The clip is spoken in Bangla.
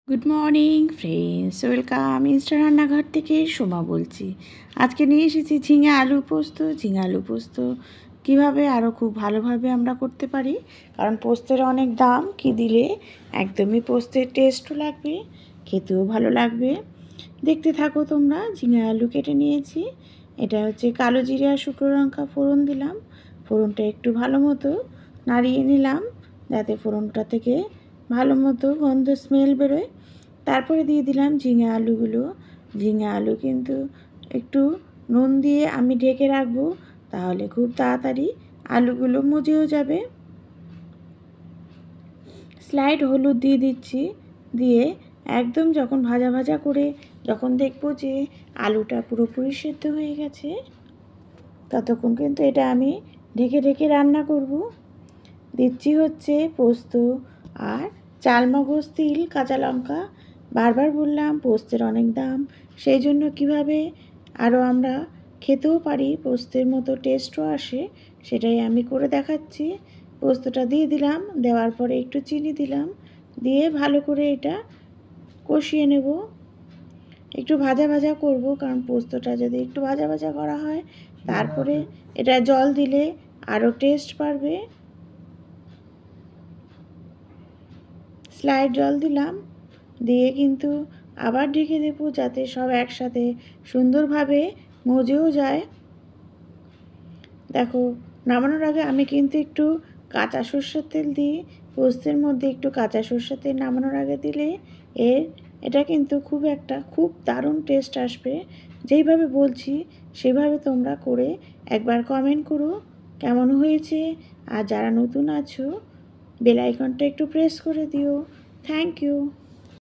Good morning friends, welcome Insta রান্নাঘর থেকে সোমা বলছি। আজকে নিয়ে এসেছি ঝিঙে আলু পোস্ত। ঝিঙে আলু পোস্ত কীভাবে আরও খুব ভালোভাবে আমরা করতে পারি, কারণ পোস্তের অনেক দাম, কি দিলে একদমই পোস্তের টেস্টও লাগবে, খেতেও ভালো লাগবে। দেখতে থাকো তোমরা। ঝিঙে আলু কেটে নিয়েছি। এটা হচ্ছে কালো জিরে আর শুকনো লঙ্কা ফোড়ন দিলাম। ফোড়নটা একটু ভালো মতো নাড়িয়ে নিলাম যাতে ফোড়নটা থেকে ভালো মতো গন্ধ স্মেল বেরোয়। তারপরে দিয়ে দিলাম ঝিঙে আলুগুলো। ঝিঙে আলু কিন্তু একটু নুন দিয়ে আমি ঢেকে রাখবো, তাহলে খুব তাড়াতাড়ি আলুগুলো মজেও যাবে। স্লাইড হলুদ দিয়ে দিচ্ছি। দিয়ে একদম যখন ভাজা ভাজা করে যখন দেখবো যে আলুটা পুরোপুরি সেদ্ধ হয়ে গেছে, ততক্ষণ কিন্তু এটা আমি ঢেকে ঢেকে রান্না করব। দিচ্ছি হচ্ছে পোস্ত আর চালমগজ, তিল, কাঁচা লঙ্কা। বারবার বললাম পোস্তের অনেক দাম, সেই জন্য কীভাবে আরও আমরা খেতেও পারি, পোস্তের মতো টেস্টও আসে, সেটাই আমি করে দেখাচ্ছি। পোস্তটা দিয়ে দিলাম, দেওয়ার পরে একটু চিনি দিলাম, দিয়ে ভালো করে এটা কষিয়ে নেব। একটু ভাজা ভাজা করব, কারণ পোস্তটা যদি একটু ভাজা ভাজা করা হয় তারপরে এটা জল দিলে আরও টেস্ট বাড়বে। স্লাইড জল দিলাম, দিয়ে কিন্তু আবার ঢেকে দেবো যাতে সব একসাথে সুন্দরভাবে মজেও যায়। দেখো, নামানোর আগে আমি কিন্তু একটু কাঁচা সর্ষের তেল দিই। পোস্তের মধ্যে একটু কাঁচা সর্ষের তেল নামানোর আগে দিলে এটা কিন্তু খুব দারুণ টেস্ট আসবে। যেইভাবে বলছি সেভাবে তোমরা করে একবার কমেন্ট করো কেমন হয়েছে। আর যারা নতুন আছো, বেল আইকনটা একটু প্রেস করে দিও। Thank you.